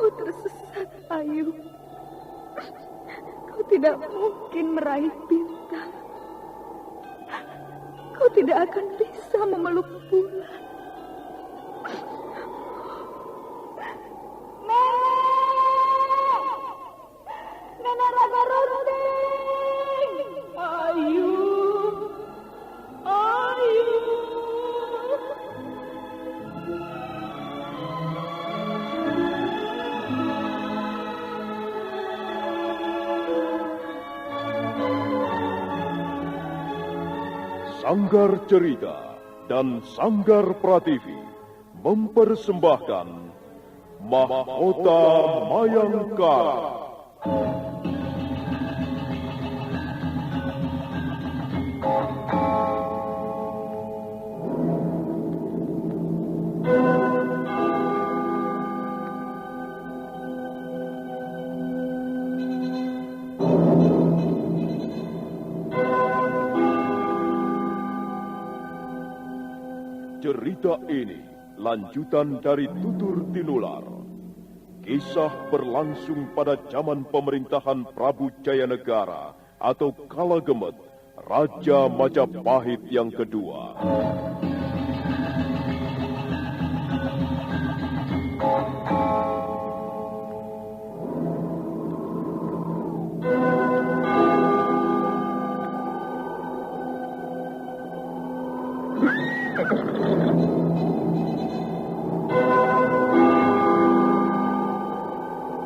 Kau tersesat, Ayu. Kau tidak mungkin meraih bintang. Kau tidak akan bisa memeluk bulan. Nenek Raga Runting! Ayu! Ayu! Sanggar Cerita dan Sanggar Prativi mempersembahkan Mahkota Mayangkara. Cerita ini lanjutan dari Tutur Tinular. Kisah berlangsung pada zaman pemerintahan Prabu Jayanegara atau Kala Gemet, Raja Majapahit yang kedua.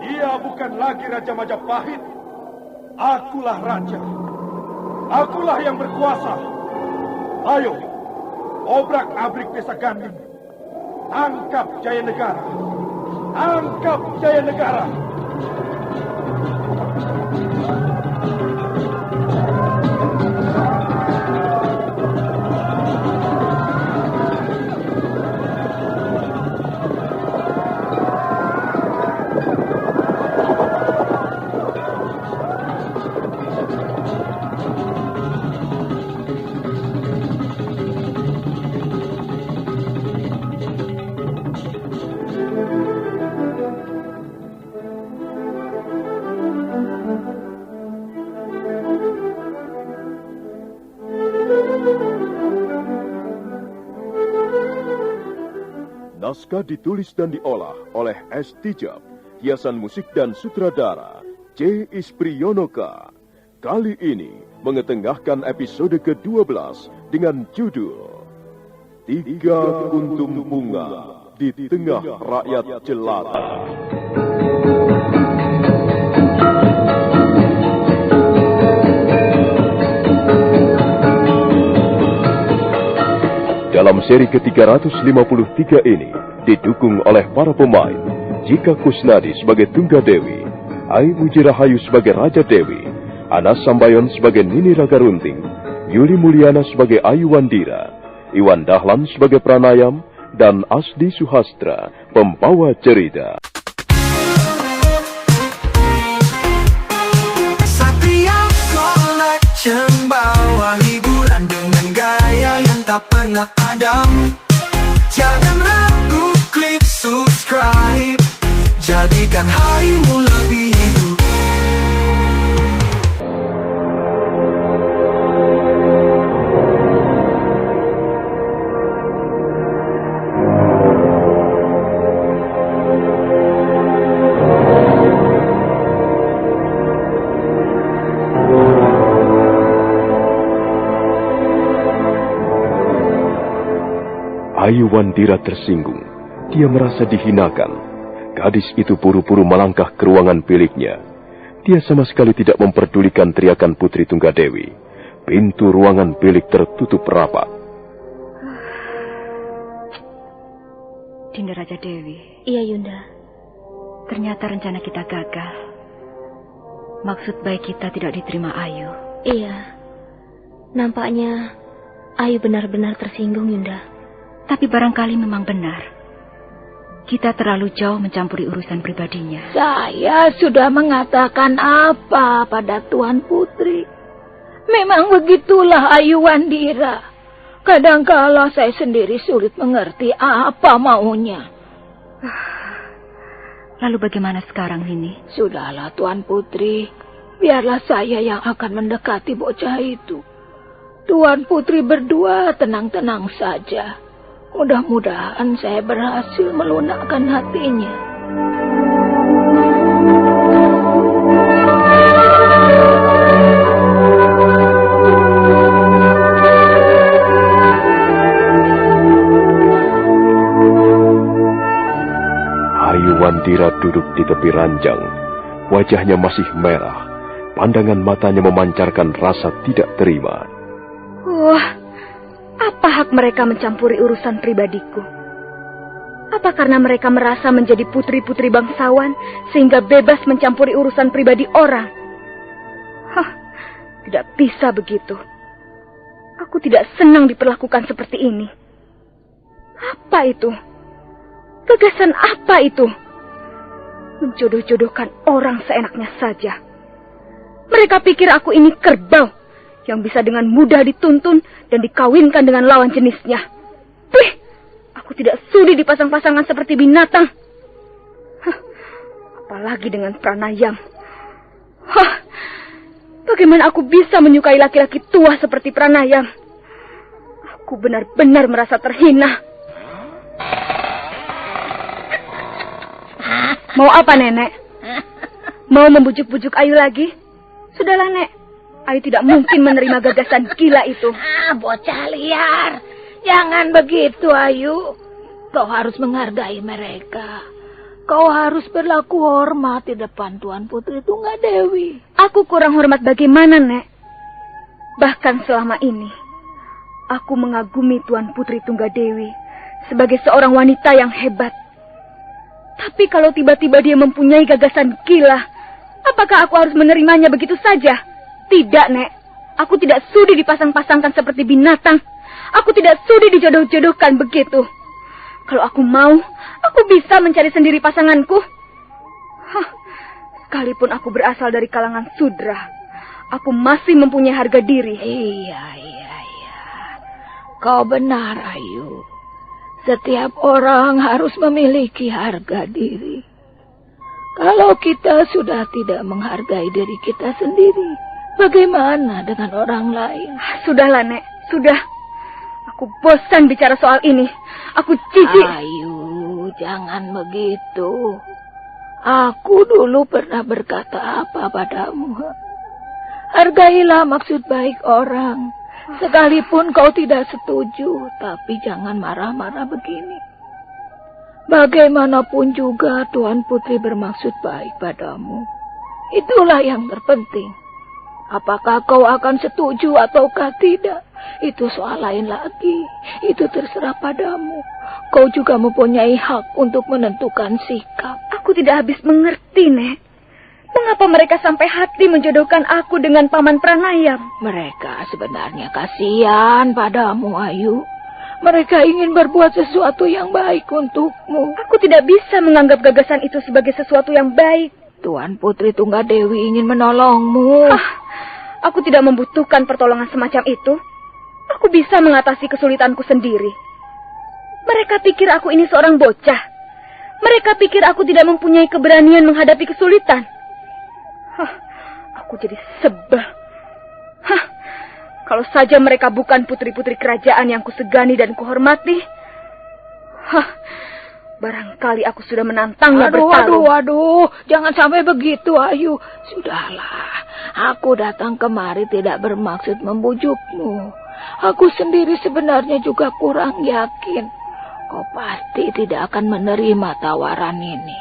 Dia bukan lagi Raja Majapahit. Akulah raja. Akulah yang berkuasa. Ayo, obrak-abrik desa Ganding. Angkap Jayanegara. Angkap Jayanegara. Naskah ditulis dan diolah oleh S. Tijab, hiasan musik dan sutradara C. Ispriyonoka. Kali ini mengetengahkan episode ke-12 dengan judul Tiga Kuntum Bunga di Tengah Rakyat Jelata. Dalam seri ke-353 ini didukung oleh para pemain Jika Kusnadi sebagai Tunggadewi, Ai Mujirahayu sebagai Raja Dewi, Anas Sambayon sebagai Nini Raga Runting, Yuli Mulyana sebagai Ayu Wandira, Iwan Dahlan sebagai Pranayam, dan Asdi Suhastra, pembawa cerita. Setiap collection bawa hiburan dengan gaya yang tak pernah padam. Jangan ragu, klik subscribe, jadikan harimu lebih hidup. Ayu Wandira tersinggung. Dia merasa dihinakan. Gadis itu buru-buru melangkah ke ruangan biliknya. Dia sama sekali tidak memperdulikan teriakan Putri Tunggadewi. Pintu ruangan bilik tertutup rapat. Dinda Raja Dewi. Iya, Yunda. Ternyata rencana kita gagal. Maksud baik kita tidak diterima Ayu. Iya. Nampaknya Ayu benar-benar tersinggung, Yunda. Tapi barangkali memang benar. Kita terlalu jauh mencampuri urusan pribadinya. Saya sudah mengatakan apa pada Tuan Putri. Memang begitulah Ayu Wandira. Kadangkala saya sendiri sulit mengerti apa maunya. Lalu bagaimana sekarang ini? Sudahlah Tuan Putri, biarlah saya yang akan mendekati bocah itu. Tuan Putri berdua tenang-tenang saja. Mudah-mudahan saya berhasil melunakkan hatinya. Wandira duduk di tepi ranjang. Wajahnya masih merah. Pandangan matanya memancarkan rasa tidak terima. Wah, apa hak mereka mencampuri urusan pribadiku? Apa karena mereka merasa menjadi putri-putri bangsawan sehingga bebas mencampuri urusan pribadi orang? Hah, tidak bisa begitu. Aku tidak senang diperlakukan seperti ini. Apa itu? Gagasan apa itu? Menjodoh-jodohkan orang seenaknya saja. Mereka pikir aku ini kerbau yang bisa dengan mudah dituntun dan dikawinkan dengan lawan jenisnya. Pih, aku tidak sudi dipasang-pasangan seperti binatang. Hah, apalagi dengan Pranayam. Hah, bagaimana aku bisa menyukai laki-laki tua seperti Pranayam? Aku benar-benar merasa terhina. Mau apa, Nenek? Mau membujuk-bujuk Ayu lagi? Sudahlah, Nek. Ayu tidak mungkin menerima gagasan gila itu. Bocah liar. Jangan begitu, Ayu. Kau harus menghargai mereka. Kau harus berlaku hormat di depan Tuan Putri Tunggadewi. Aku kurang hormat bagaimana, Nek? Bahkan selama ini, aku mengagumi Tuan Putri Tunggadewi sebagai seorang wanita yang hebat. Tapi kalau tiba-tiba dia mempunyai gagasan gila, apakah aku harus menerimanya begitu saja? Tidak, Nek. Aku tidak sudi dipasang-pasangkan seperti binatang. Aku tidak sudi dijodoh-jodohkan begitu. Kalau aku mau, aku bisa mencari sendiri pasanganku. Hah, sekalipun aku berasal dari kalangan sudra, aku masih mempunyai harga diri. Iya. Kau benar, Ayu. Setiap orang harus memiliki harga diri. Kalau kita sudah tidak menghargai diri kita sendiri, bagaimana dengan orang lain? Sudahlah, Nek. Sudah. Aku bosan bicara soal ini. Aku jijik. Ayu, jangan begitu. Aku dulu pernah berkata apa padamu? Hargailah maksud baik orang. Sekalipun kau tidak setuju, tapi jangan marah-marah begini. Bagaimanapun juga Tuan Putri bermaksud baik padamu. Itulah yang terpenting. Apakah kau akan setuju ataukah tidak, itu soal lain lagi. Itu terserah padamu. Kau juga mempunyai hak untuk menentukan sikap. Aku tidak habis mengerti, Nek. Mengapa mereka sampai hati menjodohkan aku dengan Paman Pranayam? Mereka sebenarnya kasihan padamu, Ayu. Mereka ingin berbuat sesuatu yang baik untukmu. Aku tidak bisa menganggap gagasan itu sebagai sesuatu yang baik. Tuan Putri Tunggadewi ingin menolongmu. Aku tidak membutuhkan pertolongan semacam itu. Aku bisa mengatasi kesulitanku sendiri. Mereka pikir aku ini seorang bocah. Mereka pikir aku tidak mempunyai keberanian menghadapi kesulitan. Aku jadi sebel. Kalau saja mereka bukan putri-putri kerajaan yang kusegani dan kuhormati, barangkali aku sudah menantangnya bertarung. Aduh, jangan sampai begitu, Ayu. Sudahlah, aku datang kemari tidak bermaksud membujukmu. Aku sendiri sebenarnya juga kurang yakin. Kau pasti tidak akan menerima tawaran ini.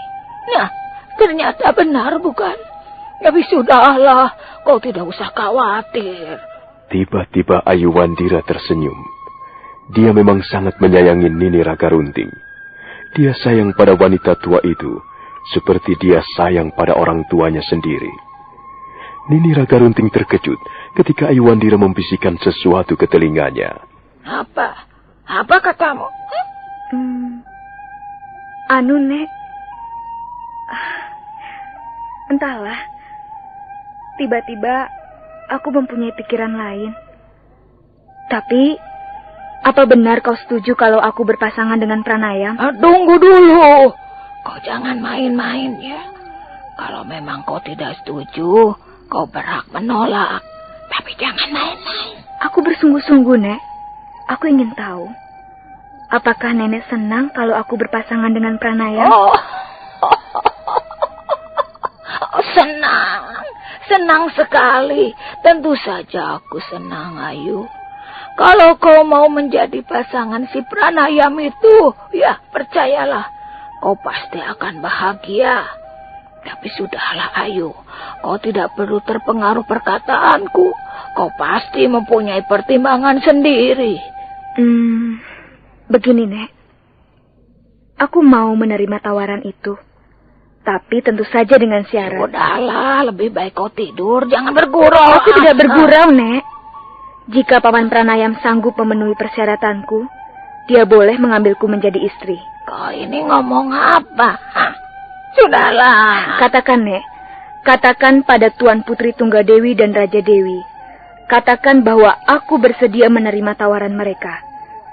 Nah, ternyata benar bukan? Tapi sudahlah, kau tidak usah khawatir. Tiba-tiba Ayu Wandira tersenyum. Dia memang sangat menyayangi Nini Ragarunting. Dia sayang pada wanita tua itu, seperti dia sayang pada orang tuanya sendiri. Nini Ragarunting terkejut ketika Ayu Wandira membisikkan sesuatu ke telinganya. Apa? Apa katamu? Nek. Entahlah. Tiba-tiba aku mempunyai pikiran lain. Tapi, apa benar kau setuju kalau aku berpasangan dengan Pranayam? Tunggu dulu. kau jangan main-main ya. Kalau memang kau tidak setuju, kau berhak menolak. Tapi jangan main-main. Aku bersungguh-sungguh, Nek. Aku ingin tahu, apakah Nenek senang kalau aku berpasangan dengan Pranayam? Oh, senang. Senang sekali. Tentu saja aku senang, Ayu. Kalau kau mau menjadi pasangan si Pranayam itu, ya percayalah, kau pasti akan bahagia. Tapi sudahlah, Ayu. Kau tidak perlu terpengaruh perkataanku. Kau pasti mempunyai pertimbangan sendiri. Begini, Nek. Aku mau menerima tawaran itu. Tapi tentu saja dengan syarat. Sudahlah, lebih baik kau tidur. Jangan bergurau. Aku tidak bergurau, Nek. Jika Paman Pranayam sanggup memenuhi persyaratanku, dia boleh mengambilku menjadi istri. Kau ini ngomong apa? Sudahlah. Katakan, Nek. Katakan pada Tuan Putri Tunggadewi dan Raja Dewi. Katakan bahwa aku bersedia menerima tawaran mereka.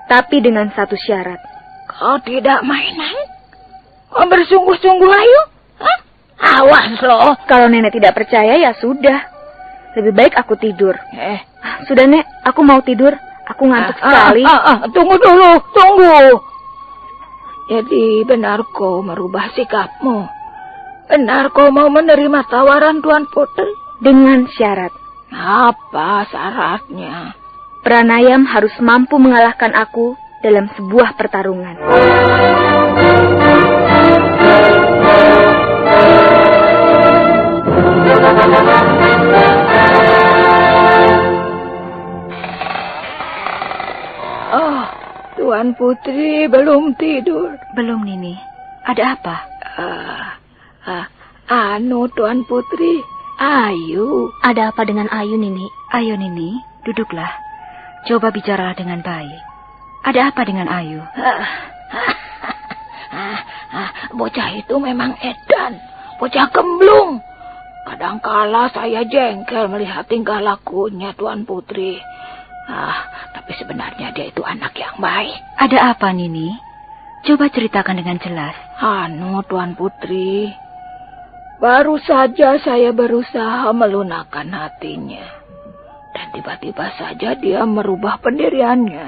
Tapi dengan satu syarat. Kau tidak main-main? Kau bersungguh-sungguh, Ayu? Hah? Awas loh. Kalau Nenek tidak percaya, ya sudah. Lebih baik aku tidur. Sudah, Nek. Aku mau tidur. Aku ngantuk sekali. Tunggu dulu. Tunggu. Jadi benar kau merubah sikapmu? Benar kau mau menerima tawaran Tuan Putri? Dengan syarat. Apa syaratnya? Pranayam harus mampu mengalahkan aku dalam sebuah pertarungan. Oh, Tuan Putri belum tidur. Belum, Nini. Ada apa? Tuan Putri, Ayu. Ada apa dengan Ayu, Nini? Ayo, Nini, duduklah. Coba bicaralah dengan baik. Ada apa dengan Ayu? Bocah itu memang edan. Bocah gemblung. Kadangkala saya jengkel melihat tingkah lakunya, Tuan Putri. Tapi sebenarnya dia itu anak yang baik. Ada apa, Nini? Coba ceritakan dengan jelas. Tuan Putri, baru saja saya berusaha melunakkan hatinya. Dan tiba-tiba saja dia merubah pendiriannya.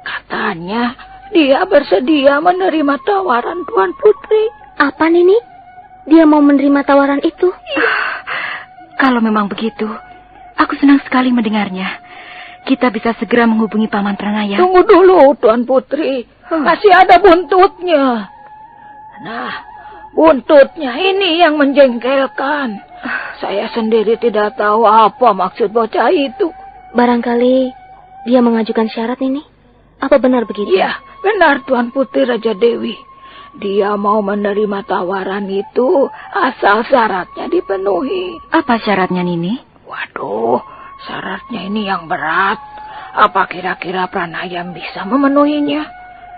Katanya dia bersedia menerima tawaran Tuan Putri. Apa, Nini? Dia mau menerima tawaran itu? Kalau memang begitu, aku senang sekali mendengarnya. Kita bisa segera menghubungi Paman Pranayam. Tunggu dulu, Tuan Putri. Masih ada buntutnya. Nah, buntutnya ini yang menjengkelkan. Saya sendiri tidak tahu apa maksud bocah itu. Barangkali dia mengajukan syarat, Nini. Apa benar begitu? Iya, benar, Tuan Putri Raja Dewi. Dia mau menerima tawaran itu asal syaratnya dipenuhi. Apa syaratnya, Nini? Waduh, syaratnya ini yang berat. Apa kira-kira Pranayam bisa memenuhinya?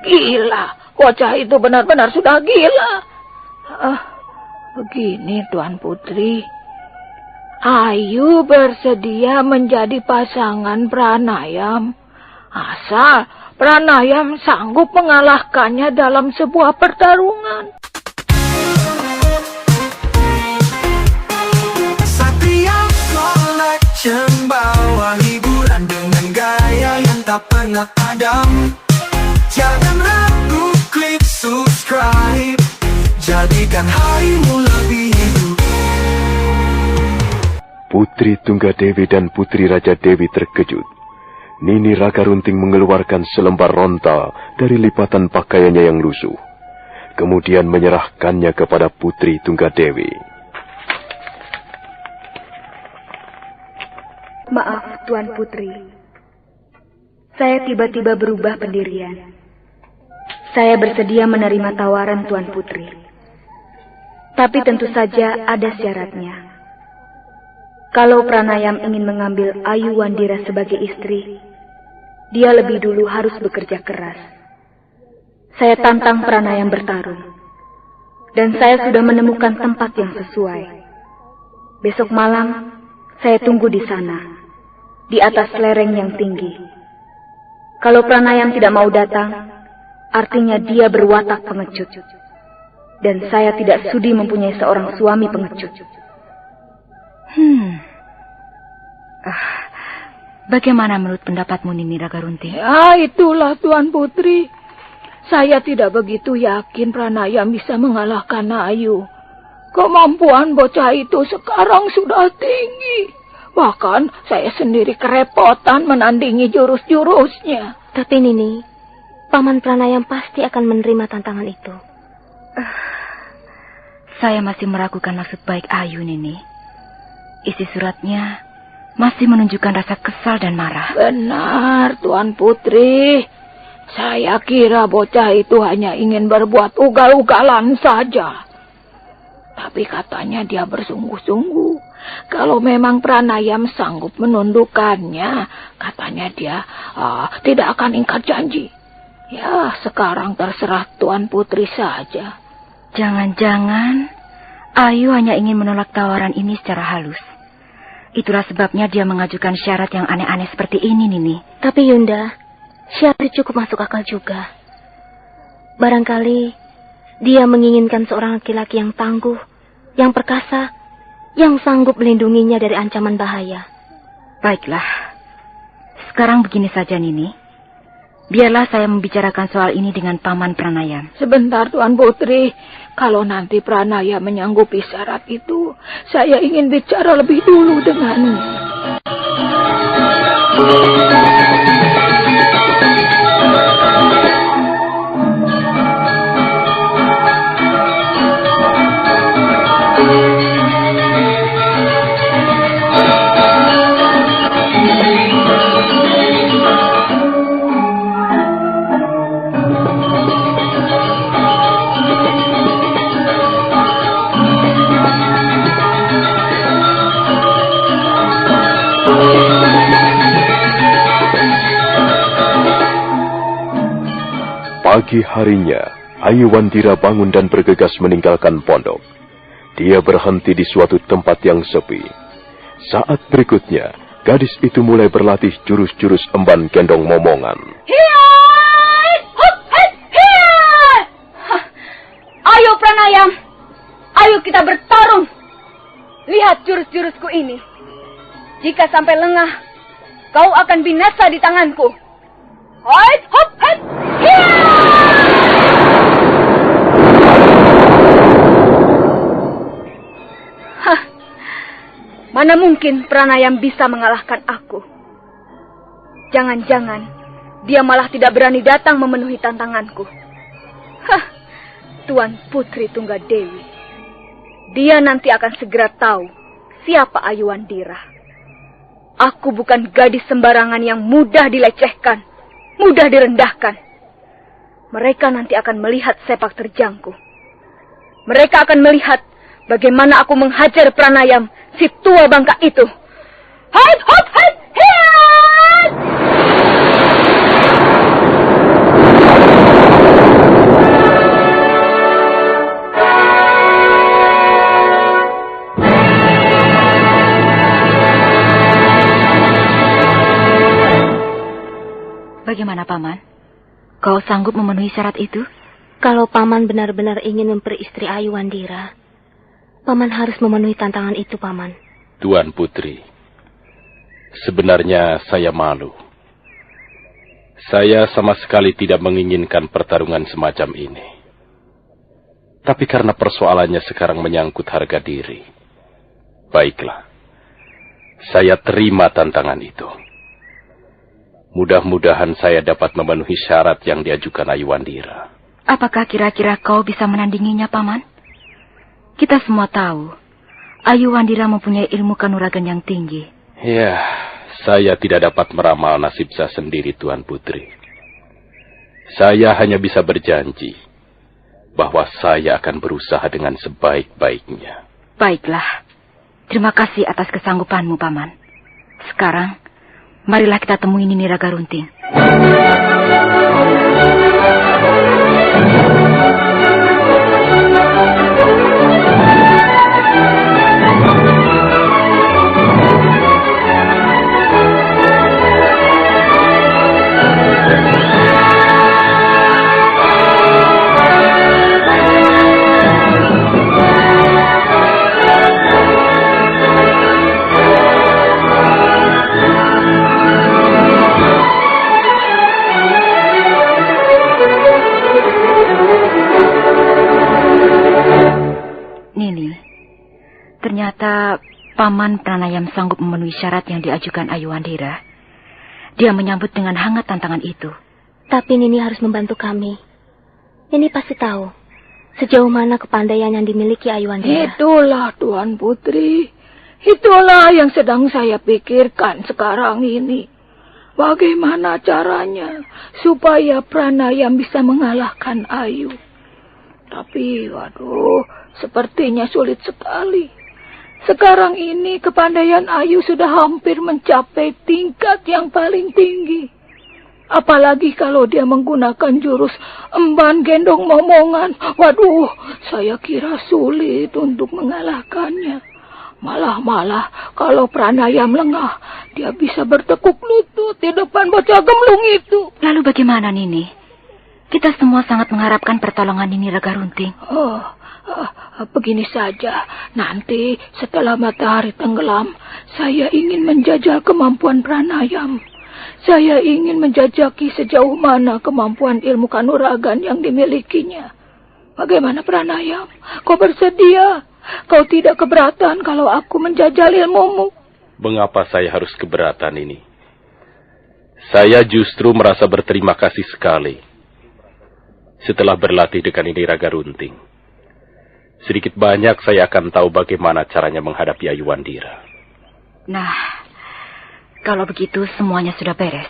Gila, bocah itu benar-benar sudah gila. Begini, Tuan Putri. Ayu bersedia menjadi pasangan Pranayam. Asal Pranayam sanggup mengalahkannya dalam sebuah pertarungan. Setiap collection bawa hiburan dengan gaya yang tak pernah padam. Jangan ragu, klik subscribe. Jadikan harimu lebih hidup. Putri Tunggadewi dan Putri Raja Dewi terkejut. Nini Raka Runting mengeluarkan selembar ronta dari lipatan pakaiannya yang lusuh. Kemudian menyerahkannya kepada Putri Tunggadewi. Maaf, Tuan Putri. Saya tiba-tiba berubah pendirian. Saya bersedia menerima tawaran Tuan Putri. Tapi tentu saja ada syaratnya. Kalau Pranayam ingin mengambil Ayu Wandira sebagai istri, dia lebih dulu harus bekerja keras. Saya tantang Pranayam bertarung. Dan saya sudah menemukan tempat yang sesuai. Besok malam, saya tunggu di sana, di atas lereng yang tinggi. Kalau Pranayam tidak mau datang, artinya dia berwatak pengecut. Dan saya tidak sudi mempunyai seorang suami pengecut. Bagaimana menurut pendapatmu, Nini Ragarunting? Ya, itulah Tuan Putri. Saya tidak begitu yakin Pranayam bisa mengalahkan Ayu. Kemampuan bocah itu sekarang sudah tinggi. Bahkan saya sendiri kerepotan menandingi jurus-jurusnya. Tapi Nini, Paman Pranayam pasti akan menerima tantangan itu. Saya masih meragukan maksud baik Ayu, Nini. Isi suratnya masih menunjukkan rasa kesal dan marah. Benar, Tuan Putri. Saya kira bocah itu hanya ingin berbuat ugal-ugalan saja. Tapi katanya dia bersungguh-sungguh. Kalau memang Pranayam sanggup menundukkannya, katanya dia tidak akan ingkar janji. Ya, sekarang terserah Tuan Putri saja. Jangan-jangan Ayu hanya ingin menolak tawaran ini secara halus. Itulah sebabnya dia mengajukan syarat yang aneh-aneh seperti ini, Nini. Tapi Yunda, syarat cukup masuk akal juga. Barangkali dia menginginkan seorang laki-laki yang tangguh, yang perkasa, yang sanggup melindunginya dari ancaman bahaya. Baiklah. Sekarang begini saja, Nini. Biarlah saya membicarakan soal ini dengan Paman Pranayam. Sebentar, Tuan Putri. Kalau nanti Pranayam menyanggupi syarat itu, saya ingin bicara lebih dulu dengannya. Pagi harinya, Ayu Wandira bangun dan bergegas meninggalkan pondok. Dia berhenti di suatu tempat yang sepi. Saat berikutnya, gadis itu mulai berlatih jurus-jurus emban gendong momongan. Ayo Pranayam, ayo kita bertarung. Lihat jurus-jurusku ini. Jika sampai lengah, kau akan binasa di tanganku. Hoi, hop, hop, Mana mungkin Pranayam bisa mengalahkan aku? Jangan-jangan dia malah tidak berani datang memenuhi tantanganku. Tuan Putri Tunggadewi. Dia nanti akan segera tahu siapa Ayu Wandira. Aku bukan gadis sembarangan yang mudah dilecehkan, mudah direndahkan. Mereka nanti akan melihat sepak terjangku. Mereka akan melihat bagaimana aku menghajar Pranayam, si tua bangka itu. Hot, hot, hot, hiat! Bagaimana, Paman? Kau sanggup memenuhi syarat itu? Kalau Paman benar-benar ingin memperistri Ayu Wandira, Paman harus memenuhi tantangan itu, Paman. Tuan Putri, sebenarnya saya malu. Saya sama sekali tidak menginginkan pertarungan semacam ini. Tapi karena persoalannya sekarang menyangkut harga diri, baiklah, saya terima tantangan itu. Mudah-mudahan saya dapat memenuhi syarat yang diajukan Ayu Wandira. Apakah kira-kira kau bisa menandinginya, Paman? Kita semua tahu, Ayu Wandira mempunyai ilmu kanuragan yang tinggi. Ya, saya tidak dapat meramal nasib saya sendiri, Tuan Putri. Saya hanya bisa berjanji bahwa saya akan berusaha dengan sebaik-baiknya. Baiklah. Terima kasih atas kesanggupanmu, Paman. Sekarang, marilah kita temui Nini Ragarunting. Ternyata Paman Pranayam sanggup memenuhi syarat yang diajukan Ayu Wandira. Dia menyambut dengan hangat tantangan itu. Tapi Nini harus membantu kami. Nini pasti tahu sejauh mana kepandaian yang dimiliki Ayu Wandira. Itulah Tuan Putri. Itulah yang sedang saya pikirkan sekarang ini. Bagaimana caranya supaya Pranayam bisa mengalahkan Ayu. Tapi, waduh, sepertinya sulit sekali. Sekarang ini kepandaian Ayu sudah hampir mencapai tingkat yang paling tinggi. Apalagi kalau dia menggunakan jurus emban gendong momongan. Waduh, saya kira sulit untuk mengalahkannya. Malah kalau Pranayam lengah, dia bisa bertekuk lutut di depan bocah gemblung itu. Lalu bagaimana, Nini? Kita semua sangat mengharapkan pertolongan Nini Ragarunting. Begini saja. Nanti setelah matahari tenggelam, saya ingin menjajal kemampuan Pranayam. Saya ingin menjajaki sejauh mana kemampuan ilmu kanuragan yang dimilikinya. Bagaimana Pranayam? Kau bersedia? Kau tidak keberatan kalau aku menjajal ilmumu? Mengapa saya harus keberatan ini? Saya justru merasa berterima kasih sekali setelah berlatih dengan Nini Ragarunting. Sedikit banyak saya akan tahu bagaimana caranya menghadapi Ayu Wandira. Nah, kalau begitu semuanya sudah beres.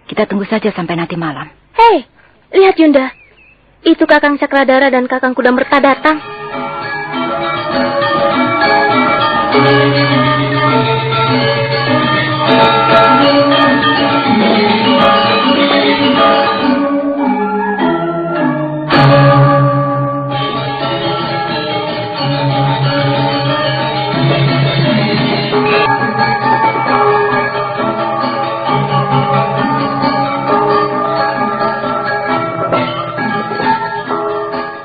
Kita tunggu saja sampai nanti malam. Hei, lihat Yunda. Itu Kakang Cakradara dan Kakang Kudamerta datang.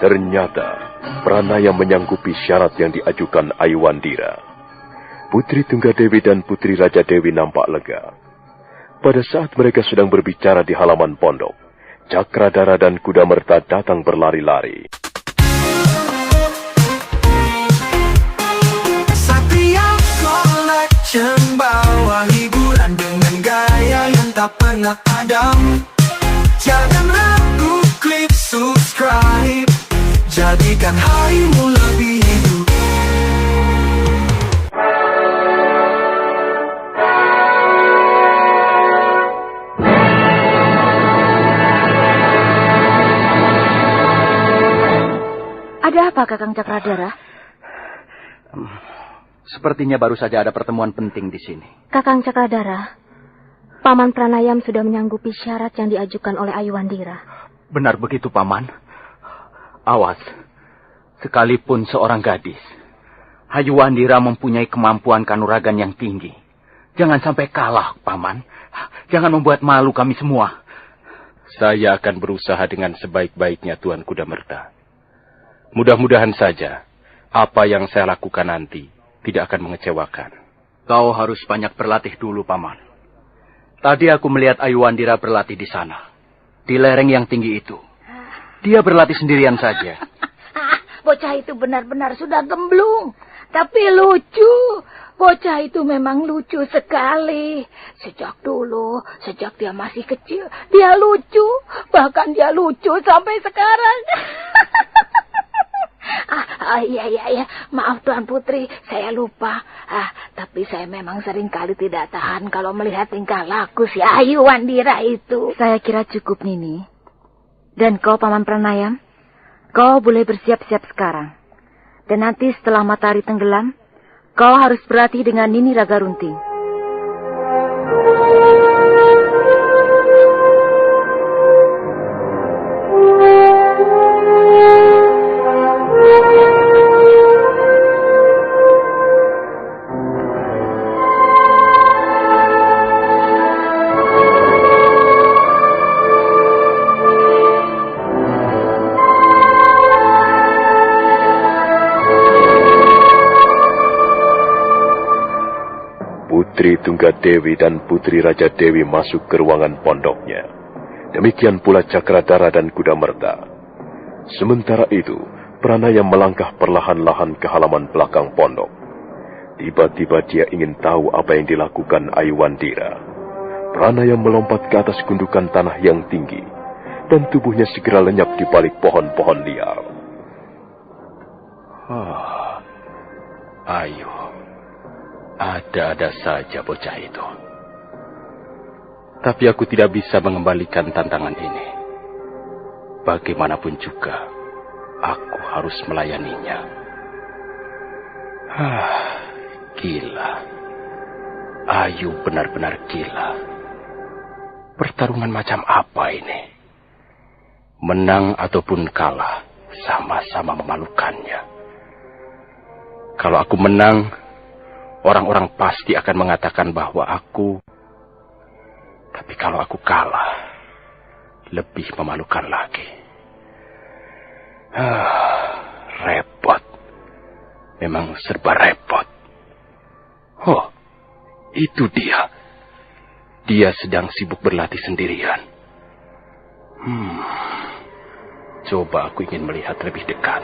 Ternyata Pranayam menyanggupi syarat yang diajukan Ayu Wandira. Putri Tunggadewi dan Putri Raja Dewi nampak lega. Pada saat mereka sedang berbicara di halaman pondok, Cakradara dan Kudamerta datang berlari-lari. Satria Collection bawa hiburan dengan gaya yang tak pernah padam. Jangan ragu, klik subscribe. Jadikan harimu lebih hidup. Ada apa, Kakang Cakradara? Sepertinya baru saja ada pertemuan penting di sini. Kakang Cakradara, Paman Pranayam sudah menyanggupi syarat yang diajukan oleh Ayu Wandira. Benar begitu, Paman. Awas, sekalipun seorang gadis, Ayu Wandira mempunyai kemampuan kanuragan yang tinggi. Jangan sampai kalah, Paman. Jangan membuat malu kami semua. Saya akan berusaha dengan sebaik-baiknya, Tuan Kudamerta. Mudah-mudahan saja apa yang saya lakukan nanti tidak akan mengecewakan. Kau harus banyak berlatih dulu, Paman. Tadi aku melihat Ayu Wandira berlatih di sana, di lereng yang tinggi itu. Dia berlatih sendirian saja. Bocah itu benar-benar sudah gemblung. Tapi lucu. Bocah itu memang lucu sekali. Sejak dulu, sejak dia masih kecil, dia lucu. Bahkan dia lucu sampai sekarang. Iya. Maaf Tuan Putri, saya lupa. Tapi saya memang seringkali tidak tahan kalau melihat tingkah laku si Ayu Wandira itu. Saya kira cukup, Nini. Dan kau, Paman Pranayam, kau boleh bersiap-siap sekarang. Dan nanti setelah matahari tenggelam, kau harus berlatih dengan Nini Ragarunting. Putri Tunggadewi dan Putri Raja Dewi masuk ke ruangan pondoknya. Demikian pula Cakradara dan Kudamerta. Sementara itu, Pranayam melangkah perlahan-lahan ke halaman belakang pondok. Tiba-tiba dia ingin tahu apa yang dilakukan Aiwandira. Pranayam melompat ke atas gundukan tanah yang tinggi, dan tubuhnya segera lenyap di balik pohon-pohon liar. Ayo, ada-ada saja bocah itu. Tapi aku tidak bisa mengembalikan tantangan ini. Bagaimanapun juga, aku harus melayaninya. Gila. Ayu benar-benar gila. Pertarungan macam apa ini? Menang ataupun kalah, sama-sama memalukannya. Kalau aku menang, orang-orang pasti akan mengatakan bahwa aku... Tapi kalau aku kalah, lebih memalukan lagi. Repot. Memang serba repot. Oh, itu dia. Dia sedang sibuk berlatih sendirian. Coba aku ingin melihat lebih dekat.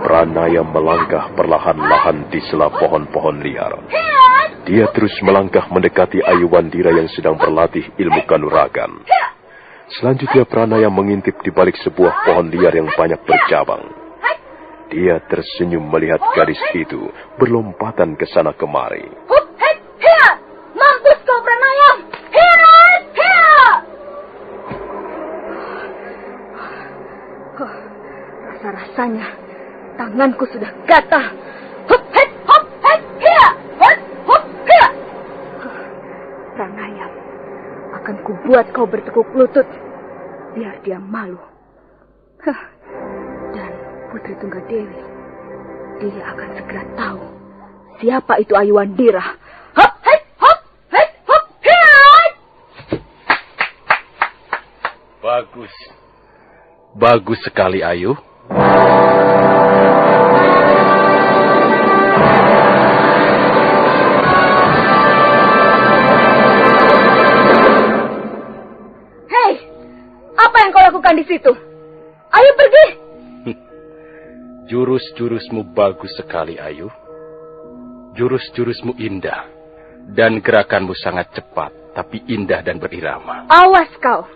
Pranayam melangkah perlahan-lahan di sela pohon-pohon liar. Dia terus melangkah mendekati Aiwandira yang sedang berlatih ilmu kanuragan. Selanjutnya Pranayam mengintip di balik sebuah pohon liar yang banyak bercabang. Dia tersenyum melihat gadis itu berlompatan ke sana kemari. Mampus kau Pranayam! Rasa-rasanya tanganku sudah gatal. Pranayam, akan kubuat kau bertekuk lutut, biar dia malu. Dan Putri Tunggadewi, dia akan segera tahu siapa itu Aiwandira. Bagus. Bagus sekali, Ayu. Di situ. Ayo pergi. Jurus-jurusmu bagus sekali, Ayu. Jurus-jurusmu indah. Dan gerakanmu sangat cepat, tapi indah dan berirama. Awas kau.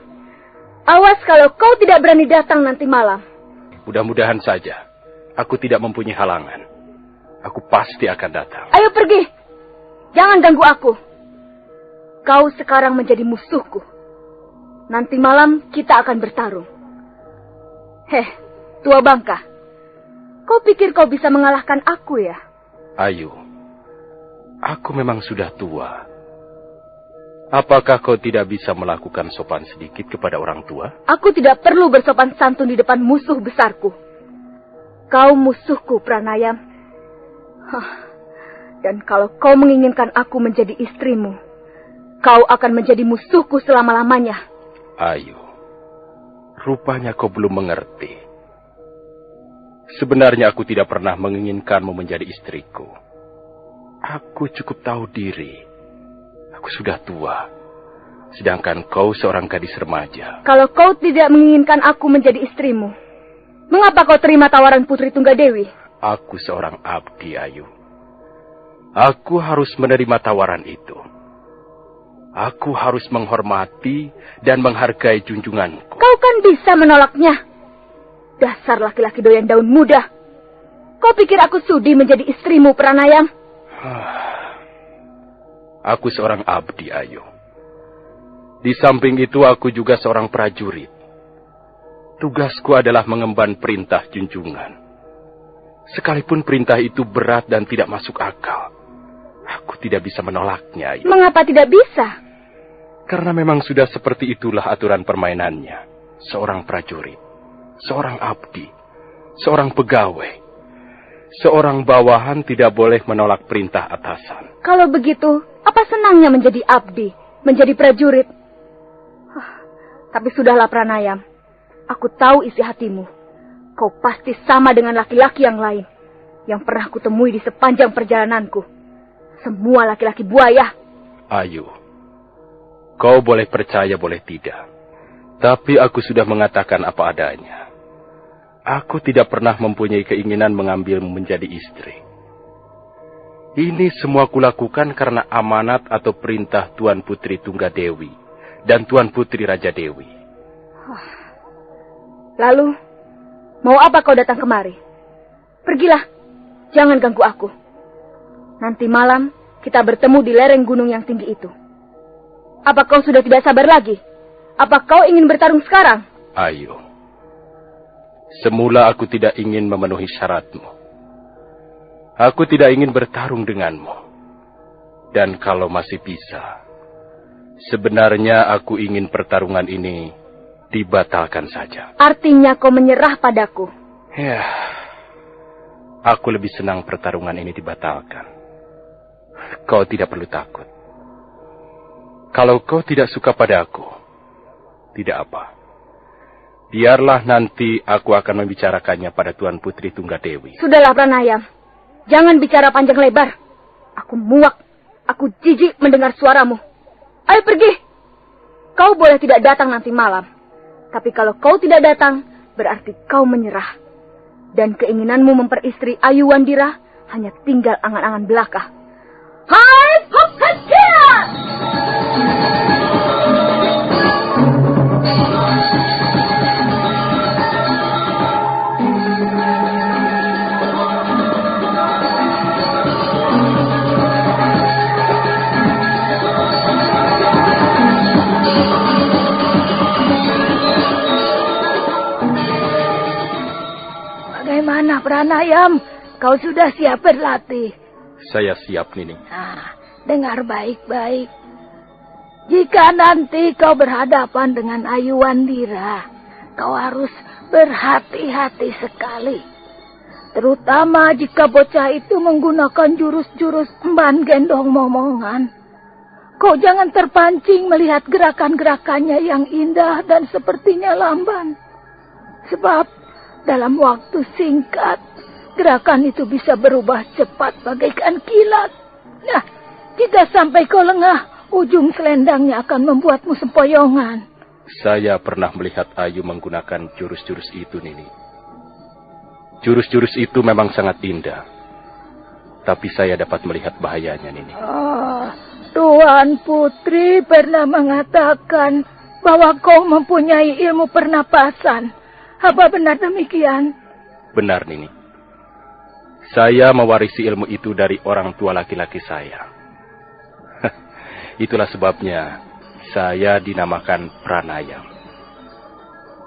Awas kalau kau tidak berani datang nanti malam. Mudah-mudahan saja. Aku tidak mempunyai halangan. Aku pasti akan datang. Ayo pergi. Jangan ganggu aku. Kau sekarang menjadi musuhku. Nanti malam kita akan bertarung. Tua bangka. Kau pikir kau bisa mengalahkan aku ya? Ayu, aku memang sudah tua. Apakah kau tidak bisa melakukan sopan sedikit kepada orang tua? Aku tidak perlu bersopan santun di depan musuh besarku. Kau musuhku, Pranayam. Dan kalau kau menginginkan aku menjadi istrimu, kau akan menjadi musuhku selama-lamanya. Ayu, rupanya kau belum mengerti. Sebenarnya aku tidak pernah menginginkanmu menjadi istriku. Aku cukup tahu diri. Aku sudah tua. Sedangkan kau seorang gadis remaja. Kalau kau tidak menginginkan aku menjadi istrimu, mengapa kau terima tawaran Putri Tunggadewi? Aku seorang abdi, Ayu. Aku harus menerima tawaran itu. Aku harus menghormati dan menghargai junjunganku. Kau kan bisa menolaknya. Dasar laki-laki doyan daun muda. Kau pikir aku sudi menjadi istrimu, Pranayam? Aku seorang abdi, Ayu. Di samping itu aku juga seorang prajurit. Tugasku adalah mengemban perintah junjungan. Sekalipun perintah itu berat dan tidak masuk akal, aku tidak bisa menolaknya, Ayu. Mengapa tidak bisa? Karena memang sudah seperti itulah aturan permainannya. Seorang prajurit, seorang abdi, seorang pegawai, seorang bawahan tidak boleh menolak perintah atasan. Kalau begitu, apa senangnya menjadi abdi, menjadi prajurit? Tapi sudahlah Pranayam, aku tahu isi hatimu. kau pasti sama dengan laki-laki yang lain yang pernah kutemui di sepanjang perjalananku. Semua laki-laki buaya. Ayu, kau boleh percaya boleh tidak, tapi aku sudah mengatakan apa adanya. Aku tidak pernah mempunyai keinginan mengambilmu menjadi istri. Ini semua kulakukan karena amanat atau perintah Tuan Putri Tunggadewi dan Tuan Putri Raja Dewi. Lalu, mau apa kau datang kemari? Pergilah, jangan ganggu aku. Nanti malam kita bertemu di lereng gunung yang tinggi itu. Apa kau sudah tidak sabar lagi? Apa kau ingin bertarung sekarang? Ayo. Semula aku tidak ingin memenuhi syaratmu. Aku tidak ingin bertarung denganmu. Dan kalau masih bisa, sebenarnya aku ingin pertarungan ini dibatalkan saja. Artinya kau menyerah padaku? Ya, aku lebih senang pertarungan ini dibatalkan. Kau tidak perlu takut. Kalau kau tidak suka padaku, tidak apa. Biarlah nanti aku akan membicarakannya pada Tuan Putri Tunggadewi. Sudahlah Pranayam, jangan bicara panjang lebar. Aku muak, aku jijik mendengar suaramu. Ayo pergi. Kau boleh tidak datang nanti malam. Tapi kalau kau tidak datang, berarti kau menyerah. Dan keinginanmu memperistri Ayu Wandira hanya tinggal angan-angan belaka. Hai, hop, saja! Bagaimana Pranayam? Kau sudah siap berlatih? Saya siap, Nini. Dengar baik-baik. Jika nanti kau berhadapan dengan Ayu Wandira, kau harus berhati-hati sekali. Terutama jika bocah itu menggunakan jurus-jurus emban gendong momongan. Kau jangan terpancing melihat gerakan-gerakannya yang indah dan sepertinya lamban. Sebab dalam waktu singkat, gerakan itu bisa berubah cepat bagaikan kilat. Nah, jika sampai kau lengah, ujung selendangnya akan membuatmu sempoyongan. Saya pernah melihat Ayu menggunakan jurus-jurus itu, Nini. Jurus-jurus itu memang sangat indah. Tapi saya dapat melihat bahayanya, Nini. Tuan Putri pernah mengatakan bahwa kau mempunyai ilmu pernapasan. Apa benar demikian? Benar, Nini. Saya mewarisi ilmu itu dari orang tua laki-laki saya. Itulah sebabnya saya dinamakan Pranayam.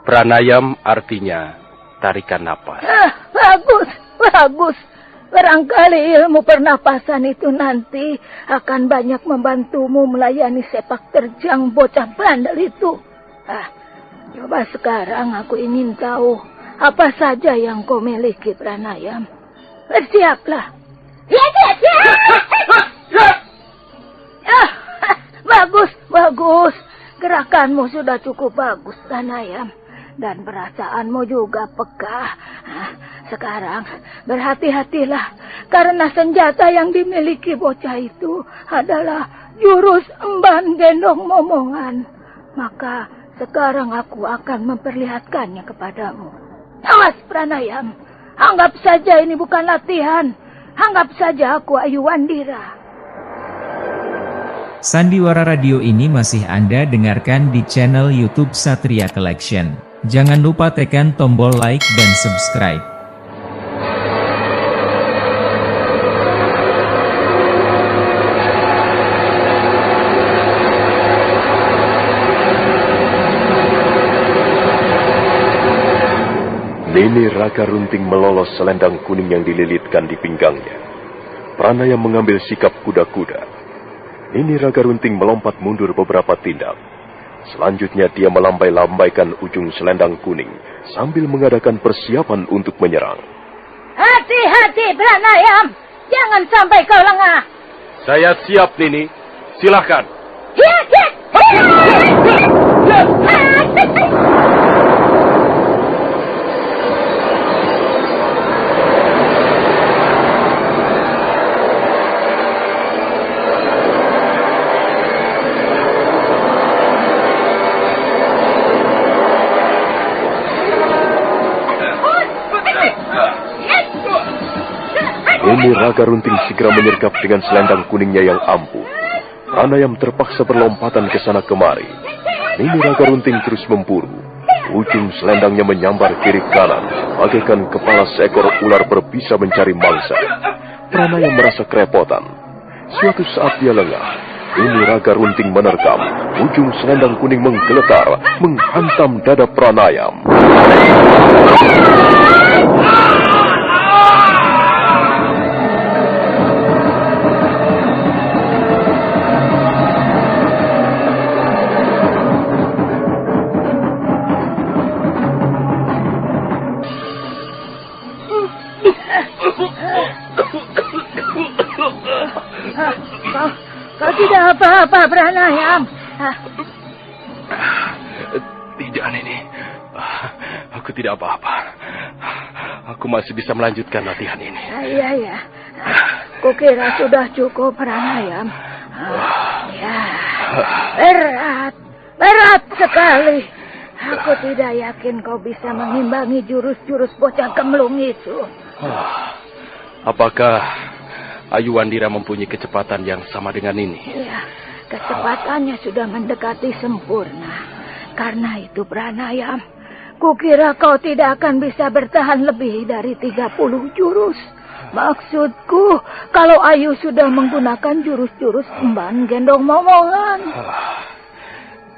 Pranayam artinya tarikan napas. Bagus, bagus. Barangkali ilmu pernapasan itu nanti akan banyak membantumu melayani sepak terjang bocah bandel itu. Coba sekarang aku ingin tahu apa saja yang kau miliki, Pranayam. Bersiaplah. Bagus, bagus. Gerakanmu sudah cukup bagus, Pranayam. Dan perasaanmu juga peka. Sekarang berhati-hatilah. Karena senjata yang dimiliki bocah itu adalah jurus emban gendong momongan. Maka sekarang aku akan memperlihatkannya kepadamu. Awas, Pranayam. Anggap saja ini bukan latihan. Anggap saja aku Ayu Wandira. Sandiwara Radio ini masih Anda dengarkan di channel YouTube Satria Collection. Jangan lupa tekan tombol like dan subscribe. Nini Raka Runting melolos selendang kuning yang dililitkan di pinggangnya. Pranayam mengambil sikap kuda-kuda. Nini Raka Runting melompat mundur beberapa tindak. Selanjutnya dia melambai-lambaikan ujung selendang kuning sambil mengadakan persiapan untuk menyerang. Hati-hati, Pranayam. Jangan sampai kau lengah. Saya siap, Nini. Silahkan. Nini Raga Runting segera menyergap dengan selendang kuningnya yang ampuh. Pranayam terpaksa berlompatan ke sana kemari. Nini Raga Runting terus memburu. Ujung selendangnya menyambar kiri kanan, bagaikan kepala seekor ular berbisa mencari mangsa. Pranayam merasa kerepotan. Suatu saat dia lengah. Nini Raga Runting menerkam. Ujung selendang kuning menggeletar, menghantam dada Pranayam. Kau tidak apa-apa, Pranayam. Tidak, Nini. Aku tidak apa-apa. Aku masih bisa melanjutkan latihan ini. Iya. Kukira sudah cukup, Pranayam. Ya, berat sekali. Aku tidak yakin kau bisa mengimbangi jurus-jurus bocah gemblung itu. Apakah Ayu Wandira mempunyai kecepatan yang sama dengan ini? Iya, kecepatannya sudah mendekati sempurna. Karena itu, Pranayam, kukira kau tidak akan bisa bertahan lebih dari 30 jurus. Maksudku, kalau Ayu sudah menggunakan jurus-jurus emban gendong momongan.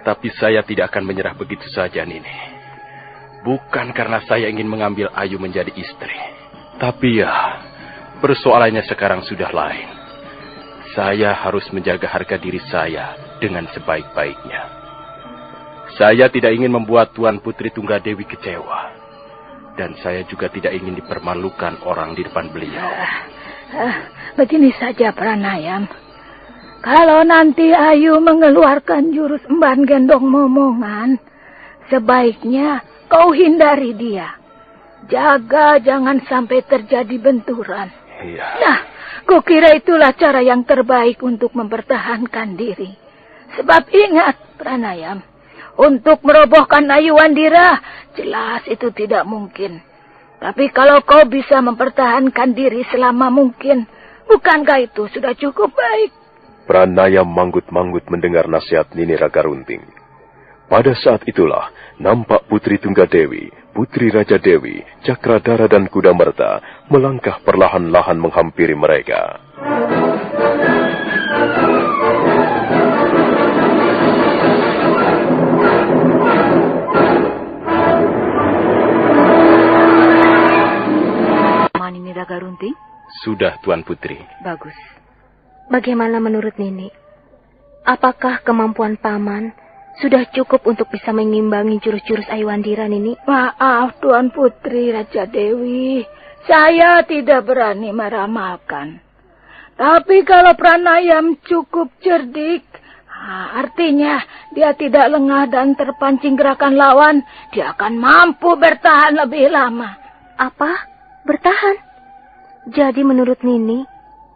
Tapi saya tidak akan menyerah begitu saja, Nini. Bukan karena saya ingin mengambil Ayu menjadi istri. Tapi ya, persoalannya sekarang sudah lain. Saya harus menjaga harga diri saya dengan sebaik-baiknya. Saya tidak ingin membuat Tuan Putri Tunggadewi kecewa. Dan saya juga tidak ingin dipermalukan orang di depan beliau. Begini saja, Pranayam. Kalau nanti Ayu mengeluarkan jurus emban gendong momongan, sebaiknya kau hindari dia. Jaga jangan sampai terjadi benturan. Iya. Nah, kukira itulah cara yang terbaik untuk mempertahankan diri. Sebab ingat, Pranayam, untuk merobohkan Ayu Wandira, jelas itu tidak mungkin. Tapi kalau kau bisa mempertahankan diri selama mungkin, bukankah itu sudah cukup baik? Pranayam manggut-manggut mendengar nasihat Nini Raga Runting. Pada saat itulah, nampak Putri Tunggadewi, Putri Raja Dewi, Cakradara dan Kudamerta melangkah perlahan-lahan menghampiri mereka. Nini Raga Runting? Sudah, Tuan Putri. Bagus. Bagaimana menurut Nini? Apakah kemampuan Paman sudah cukup untuk bisa mengimbangi jurus-jurus Ayu Wandira, Nini? Maaf, Tuan Putri Raja Dewi. Saya tidak berani meramalkan. Tapi kalau Pranayam cukup cerdik, artinya dia tidak lengah dan terpancing gerakan lawan, dia akan mampu bertahan lebih lama. Apa? Bertahan? Jadi menurut Nini,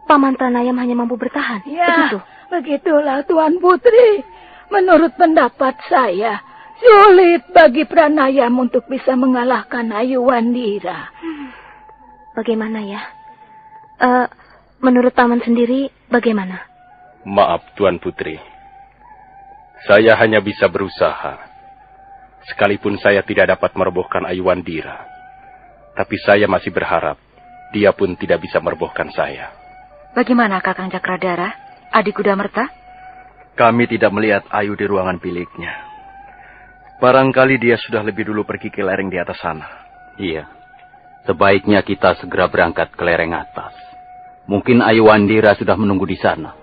Paman Pranayam hanya mampu bertahan? Ya, begitu? Begitulah, Tuan Putri. Menurut pendapat saya, sulit bagi Pranayam untuk bisa mengalahkan Ayu Wandira. Bagaimana ya? Menurut Paman sendiri, bagaimana? Maaf, Tuan Putri. Saya hanya bisa berusaha. Sekalipun saya tidak dapat merobohkan Ayu Wandira. Tapi saya masih berharap dia pun tidak bisa merobohkan saya. Bagaimana Kakang Cakradara, adik Kudamerta? Kami tidak melihat Ayu di ruangan biliknya. Barangkali dia sudah lebih dulu pergi ke lereng di atas sana. Iya. Sebaiknya kita segera berangkat ke lereng atas. Mungkin Ayu Wandira sudah menunggu di sana.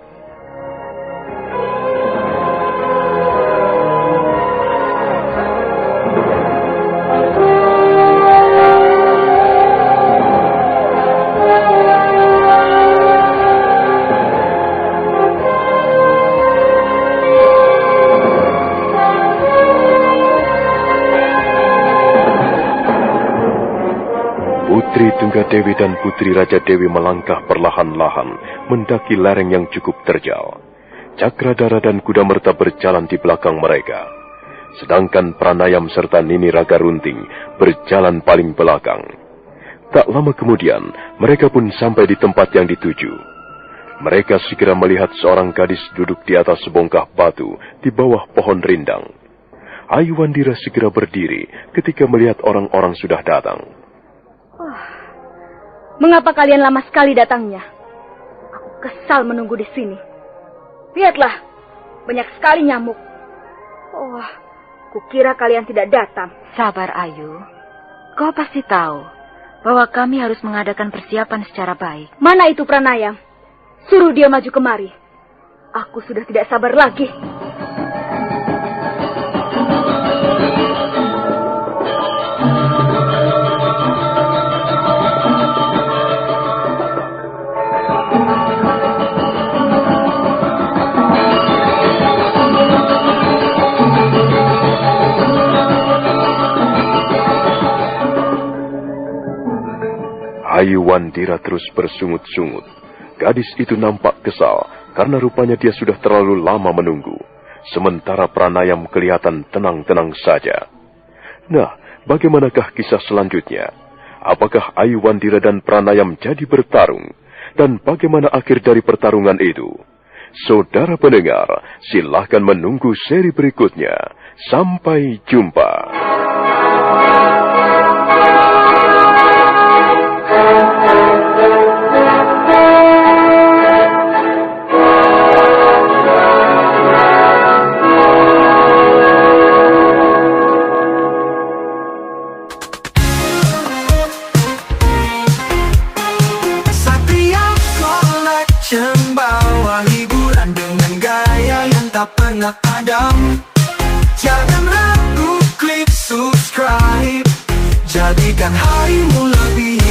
Putri Tunggadewi dan Putri Raja Dewi melangkah perlahan-lahan mendaki lereng yang cukup terjal. Cakradara dan Kudamerta berjalan di belakang mereka. Sedangkan Pranayam serta Nini Raga Runting berjalan paling belakang. Tak lama kemudian, mereka pun sampai di tempat yang dituju. Mereka segera melihat seorang gadis duduk di atas sebongkah batu di bawah pohon rindang. Ayuandira segera berdiri ketika melihat orang-orang sudah datang. Mengapa kalian lama sekali datangnya? Aku kesal menunggu di sini. Lihatlah, banyak sekali nyamuk. Kukira kalian tidak datang. Sabar, Ayu. Kau pasti tahu bahwa kami harus mengadakan persiapan secara baik. Mana itu Pranayam? Suruh dia maju kemari. Aku sudah tidak sabar lagi. Ayuandira terus bersungut-sungut. Gadis itu nampak kesal karena rupanya dia sudah terlalu lama menunggu. Sementara Pranayam kelihatan tenang-tenang saja. Nah, bagaimanakah kisah selanjutnya? Apakah Ayuandira dan Pranayam jadi bertarung? Dan bagaimana akhir dari pertarungan itu? Saudara pendengar, silahkan menunggu seri berikutnya. Sampai jumpa. Bawa hiburan dengan gaya yang tak pernah padam. Jangan ragu, klik subscribe. Jadikan harimu lebih